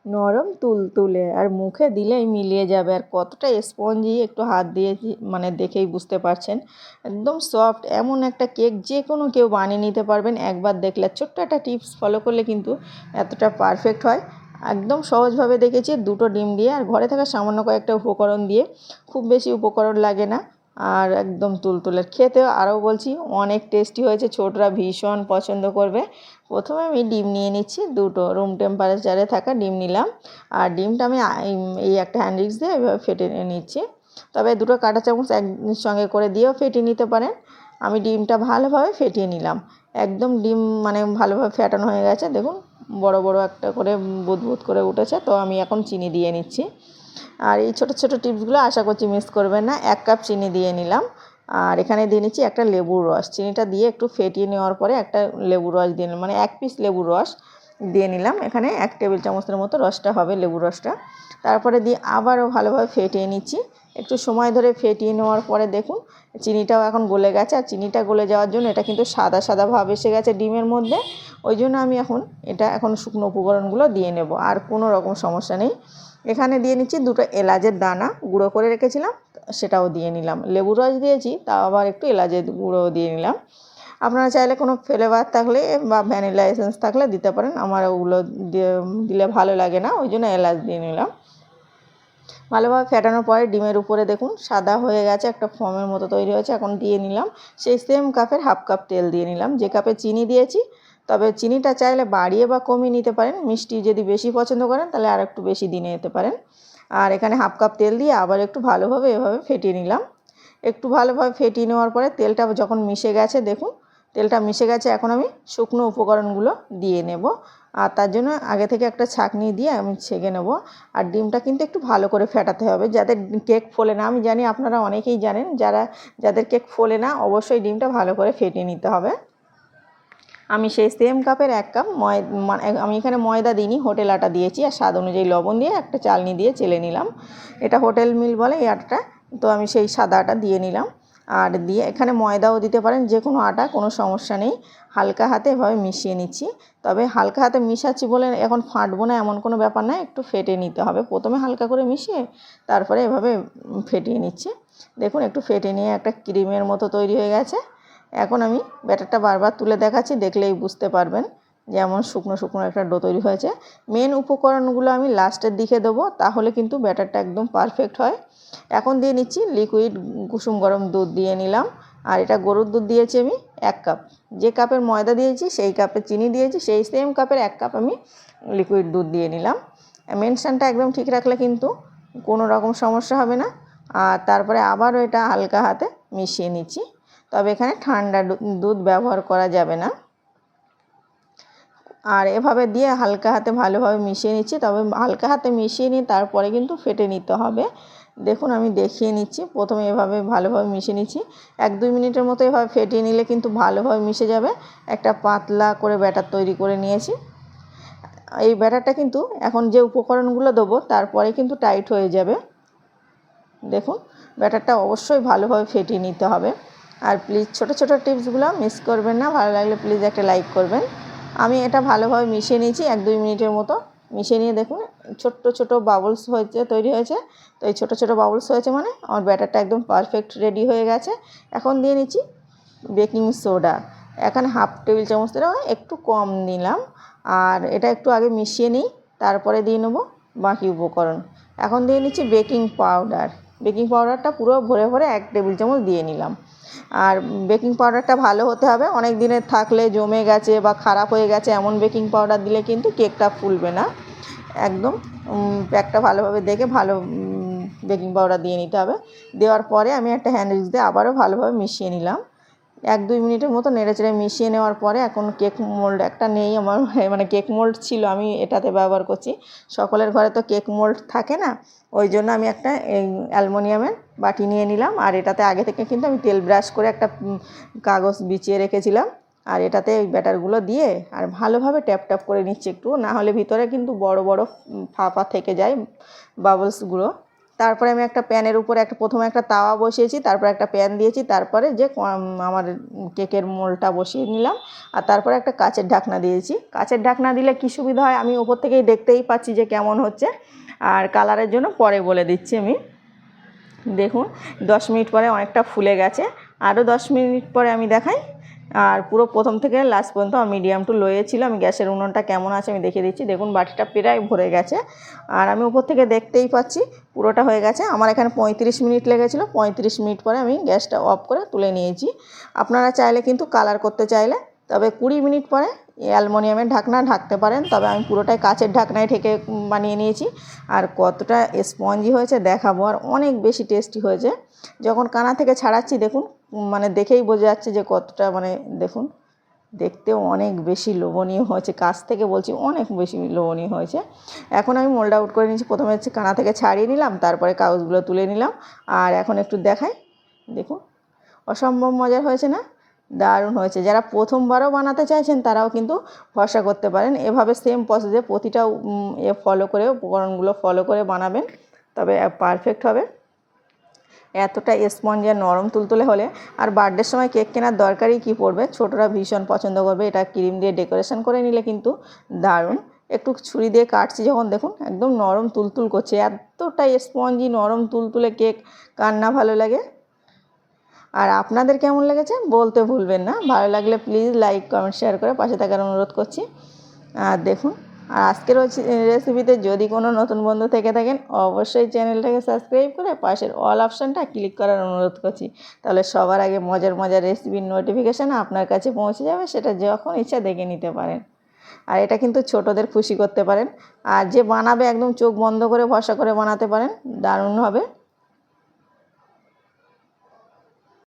নরম তুলতুলে আর মুখে দিলেই মিলিয়ে যাবে। আর কতটা স্পঞ্জি একটু হাত দিয়ে মানে দেখেই বুঝতে পারছেন। একদম সফট এমন একটা কেক যে কোনো কেউ বানিয়ে নিতে পারবেন একবার দেখলে। ছোট্ট একটা টিপস ফলো করলে কিন্তু এতটা পারফেক্ট হয়। একদম সহজভাবে দেখেছি, দুটো ডিম দিয়ে আর ঘরে থাকা সামান্য কয়েকটা উপকরণ দিয়ে, খুব বেশি উপকরণ লাগে না। আর একদম তুলতুলে, খেতেও আরও বলছি অনেক টেস্টি হয়েছে, ছোটরা ভীষণ পছন্দ করবে। প্রথমে আমি ডিম নিয়ে নিচ্ছি, দুটো রুম টেম্পারেচারে থাকা ডিম নিলাম। আর ডিমটা আমি এই একটা হ্যান্ড উইক্স দিয়ে এভাবে ফেটে নিচ্ছি। তবে দুটো কাঁটা চামচ একসঙ্গে করে দিয়েও ফেটিয়ে নিতে পারেন। আমি ডিমটা ভালোভাবে ফেটিয়ে নিলাম। একদম ডিম মানে ভালোভাবে ফেটানো হয়ে গেছে, দেখুন বড় বড় একটা করে বুদবুদ করে উঠেছে। তো আমি এখন চিনি দিয়ে নিচ্ছি। আর এই ছোটো ছোটো টিপসগুলো আশা করছি মিস করবেন না। 1 কাপ চিনি দিয়ে নিলাম। আর এখানে দিয়ে নিচ্ছি একটা লেবুর রস। চিনিটা দিয়ে একটু ফেটিয়ে নেওয়ার পরে একটা লেবুর রস দিয়ে নিলাম, মানে 1 পিস লেবুর রস দিয়ে নিলাম। এখানে 1 টেবিল চামচের মতো রসটা হবে, লেবুর রসটা। তারপরে দিয়ে আবারও ভালোভাবে ফেটিয়ে নিচ্ছি। একটু সময় ধরে ফেটিয়ে নেওয়ার পরে দেখুন চিনিটাও এখন গলে গেছে। আর চিনিটা গলে যাওয়ার জন্য এটা কিন্তু সাদা সাদা ভাব এসে গেছে ডিমের মধ্যে। ওই জন্য আমি এখন শুকনো উপকরণগুলো দিয়ে নেব, আর কোনো রকম সমস্যা নেই। এখানে দিয়ে নিচ্ছি দুটো এলাচের দানা গুঁড়ো করে রেখেছিলাম, সেটাও দিয়ে নিলাম। লেবুর রস দিয়েছি, তাও আবার একটু এলাচের গুঁড়ো দিয়ে নিলাম। আপনারা চাইলে কোনো ফ্লেভার থাকলে বা ভ্যানিলা এসেন্স থাকলে দিতে পারেন। আমার ওগুলো দিলে ভালো লাগে না, ওই জন্য এলাচ দিয়ে নিলাম। ভালোভাবে ফেটানোর পরে ডিমের উপরে দেখুন সাদা হয়ে গেছে, একটা ফোমের মতো তৈরি হয়েছে। এখন দিয়ে নিলাম সেই সেম কাপের 1/2 কাপ তেল দিয়ে নিলাম, যে কাপে চিনি দিয়েছি। তবে চিনিটা চাইলে বাড়িয়ে বা কমিয়ে নিতে পারেন। মিষ্টি যদি বেশি পছন্দ করেন তাহলে আর একটু বেশি দিয়ে নিতে পারেন। আর এখানে 1/2 কাপ তেল দিয়ে আবার একটু ভালোভাবে এভাবে ফেটিয়ে নিলাম। একটু ভালোভাবে ফেটিয়ে নেওয়ার পরে তেলটা যখন মিশে গেছে, দেখুন তেলটা মিশে গেছে, এখন আমি শুকনো উপকরণগুলো দিয়ে নেব। আর তার জন্য আগে থেকে একটা ছাঁকনি দিয়ে আমি ছেঁকে নেব। আর ডিমটা কিন্তু একটু ভালো করে ফেটাতে হবে, যাতে কেক ফোলে না। আমি জানি আপনারা অনেকেই জানেন, যাদের কেক ফোলে না, অবশ্যই ডিমটা ভালো করে ফেটিয়ে নিতে হবে। আমি সেই সেম কাপের 1 কাপ আমি এখানে ময়দা দিইনি, হোটেল আটা দিয়েছি। আর স্বাদ অনুযায়ী লবণ দিয়ে একটা চালনি দিয়ে চেলে নিলাম। এটা হোটেল মিল বলে এই আটাটা। তো আমি সেই সাদা আটা দিয়ে নিলাম। আর দিয়ে এখানে ময়দাও দিতে পারেন, যে কোনো আটা, কোনো সমস্যা নেই। হালকা হাতে এভাবে মিশিয়ে নিচ্ছি। তবে হালকা হাতে মিশাচ্ছি বলে এখন ফাটবো না এমন কোনো ব্যাপার নয়, একটু ফেটে নিতে হবে। প্রথমে হালকা করে মিশিয়ে তারপরে এভাবে ফেটিয়ে নিচ্ছি। দেখুন একটু ফেটে নিয়ে একটা ক্রিমের মতো তৈরি হয়ে গেছে। এখন আমি ব্যাটারটা বারবার তুলে দেখাচ্ছি, দেখলেই বুঝতে পারবেন যেমন শুকনো শুকনো একটা ডো তৈরি হয়েছে। মেন উপকরণগুলো আমি লাস্টের দিকে দেবো, তাহলে কিন্তু ব্যাটারটা একদম পারফেক্ট হয়। এখন দিয়ে নিচ্ছি লিকুইড কুসুম গরম দুধ দিয়ে নিলাম। আর এটা গরুর দুধ দিয়েছি আমি 1 কাপ। যে কাপের ময়দা দিয়েছি সেই কাপের চিনি দিয়েছি, সেই সেম কাপের 1 কাপ আমি লিকুইড দুধ দিয়ে নিলাম। মেনশনটা একদম ঠিক রাখলে কিন্তু কোনো রকম সমস্যা হবে না। আর তারপরে আবারও এটা হালকা হাতে মিশিয়ে নিচ্ছি। তবে এখানে ঠান্ডা দুধ ব্যবহার করা যাবে না। আর এভাবে দিয়ে হালকা হাতে ভালোভাবে মিশিয়ে নিচ্ছি। তবে হালকা হাতে মিশিয়ে নিয়ে তারপরে কিন্তু ফেটে নিতে হবে। দেখুন আমি দেখিয়ে নিচ্ছি, প্রথমে এভাবে ভালোভাবে মিশিয়ে নিচ্ছি। 1-2 মিনিটের মতো এভাবে ফেটিয়ে নিলে কিন্তু ভালোভাবে মিশে যাবে। একটা পাতলা করে ব্যাটার তৈরি করে নিয়েছি। এই ব্যাটারটা কিন্তু এখন যে উপকরণগুলো দেবো তারপরে কিন্তু টাইট হয়ে যাবে। দেখুন ব্যাটারটা অবশ্যই ভালোভাবে ফেটিয়ে নিতে হবে। আর প্লিজ ছোটো ছোটো টিপসগুলো মিস করবেন না। ভালো লাগলে প্লিজ একটা লাইক করবেন। আমি এটা ভালোভাবে মিশিয়ে নিয়েছি 1-2 মিনিটের মতো। মিশিয়ে নিয়ে দেখুন ছোট্ট ছোটো বাবলস তৈরি হয়েছে। তো এই ছোটো ছোটো বাবলস হয়েছে মানে আমার ব্যাটারটা একদম পারফেক্ট রেডি হয়ে গেছে। এখন দিয়ে নিচ্ছি বেকিং সোডা। এখানে 1/2 টেবিল চামচ থেকে একটু কম নিলাম। আর এটা একটু আগে মিশিয়ে নিই, তারপরে দিয়ে নেবো বাকি উপকরণ। এখন দিয়ে নিচ্ছি বেকিং পাউডার। বেকিং পাউডারটা পুরো ভরে ভরে 1 টেবিল চামচ দিয়ে নিলাম। আর বেকিং পাউডারটা ভালো হতে হবে, অনেক দিনের থাকলে জমে গেছে বা খারাপ হয়ে গেছে এমন বেকিং পাউডার দিলে কিন্তু কেকটা ফুলবে না। একদম প্যাকটা ভালোভাবে দেখে ভালো বেকিং পাউডার দিয়ে নিতে হবে। দেওয়ার পরে আমি একটা হ্যান্ড উইক্স দিয়ে আবারও ভালোভাবে মিশিয়ে নিলাম। 1-2 মিনিটের মতো নেড়েচেড়ে মিশিয়ে নেওয়ার পরে এখন কেক মোল্ড একটা নেই আমার, মানে কেক মোল্ড ছিল, আমি এটাতে ব্যবহার করছি। সকলের ঘরে তো কেক মোল্ড থাকে না, ওই জন্য আমি একটা অ্যালুমিনিয়ামের বাটি নিয়ে নিলাম। আর এটাতে আগে থেকে কিন্তু আমি তেল ব্রাশ করে একটা কাগজ বিছিয়ে রেখেছিলাম। আর এটাতে এই ব্যাটারগুলো দিয়ে আর ভালোভাবে ট্যাপ ট্যাপ করে নিচ্ছি একটু, না হলে ভিতরে কিন্তু বড় বড় ফাঁপা থেকে যায় বাবলসগুলো। তারপরে আমি একটা প্যানের উপরে প্রথমে একটা তাওয়া বসিয়েছি, তারপরে একটা প্যান দিয়েছি, তারপরে যে আমার কেকের মোলটা বসিয়ে নিলাম, আর তারপরে একটা কাচের ঢাকনা দিয়েছি। কাচের ঢাকনা দিলে কী সুবিধা হয়, আমি উপর থেকেই দেখতেই পাচ্ছি যে কেমন হচ্ছে। আর কালারের জন্য পরে বলে দিচ্ছি আমি। দেখুন 10 মিনিট পরে অনেকটা ফুলে গেছে, আরও 10 মিনিট পরে আমি দেখাই। আর পুরো প্রথম থেকে লাস্ট পর্যন্ত মিডিয়াম টু লোয়ে ছিল। আমি গ্যাসের উনুনটা কেমন আছে আমি দেখিয়ে দিচ্ছি। দেখুন বাটিটা প্রায় ভরে গেছে, আর আমি উপর থেকে দেখতেই পাচ্ছি পুরোটা হয়ে গেছে। আমার এখানে 35 মিনিট লেগেছিলো। 35 মিনিট পরে আমি গ্যাসটা অফ করে তুলে নিয়েছি। আপনারা চাইলে কিন্তু কালার করতে চাইলে তবে 20 মিনিট পরে অ্যালুমিনিয়ামের ঢাকনা ঢাকতে পারেন, তবে আমি পুরোটাই কাচের ঢাকনায় ঢেকে বানিয়ে নিয়েছি। আর কতটা স্পঞ্জি হয়েছে দেখাবো, আর অনেক বেশি টেস্টি হয়েছে। যখন কানা থেকে ছাড়াচ্ছি দেখুন, মানে দেখেই বোঝা যাচ্ছে যে কতটা, মানে দেখুন দেখতেও অনেক বেশি লোভনীয় হয়েছে। কাছ থেকে বলছি অনেক বেশি লোভনীয় হয়েছে। এখন আমি মোল্ড আউট করে নিয়েছি। প্রথমে হচ্ছে কানা থেকে ছাড়িয়ে নিলাম, তারপরে কাগজগুলো তুলে নিলাম। আর এখন একটু দেখাই, দেখুন অসম্ভব মজার হয়েছে না? দারুণ হয়েছে। যারা প্রথমবারও বানাতে চাইছেন তারাও কিন্তু ভরসা করতে পারেন। এভাবে সেম প্রসেসে প্রতিটা ফলো করে, উপকরণগুলো ফলো করে বানাবেন, তবে পারফেক্ট হবে। এতটা স্পঞ্জ আর নরম তুলতুলে হলে আর বার্থডের সময় কেক কেনার দরকারই কী পড়বে। ছোটরা ভীষণ পছন্দ করবে। এটা ক্রিম দিয়ে ডেকোরেশন করে নিলে কিন্তু দারুণ। একটু ছুরি দিয়ে কাটছি যখন, দেখুন একদম নরম তুলতুল করছে। এতটা স্পঞ্জি নরম তুলতুলে কেক কার না ভালো লাগে। আর আপনাদের কেমন লেগেছে বলতে ভুলবেন না। ভালো লাগলে প্লিজ লাইক কমেন্ট শেয়ার করে পাশে থাকার অনুরোধ করছি। আর দেখুন, আর আজকের রেসিপিতে যদি কোনো নতুন বন্ধু থেকে থাকেন অবশ্যই চ্যানেলটাকে সাবস্ক্রাইব করে পাশের অল অপশানটা ক্লিক করার অনুরোধ করছি। তাহলে সবার আগে মজার মজার রেসিপির নোটিফিকেশান আপনার কাছে পৌঁছে যাবে, সেটা যখন ইচ্ছা দেখে নিতে পারেন। আর এটা কিন্তু ছোটদের খুশি করতে পারেন। আর যে বানাবে একদম চোখ বন্ধ করে ভরসা করে বানাতে পারেন, দারুণ হবে।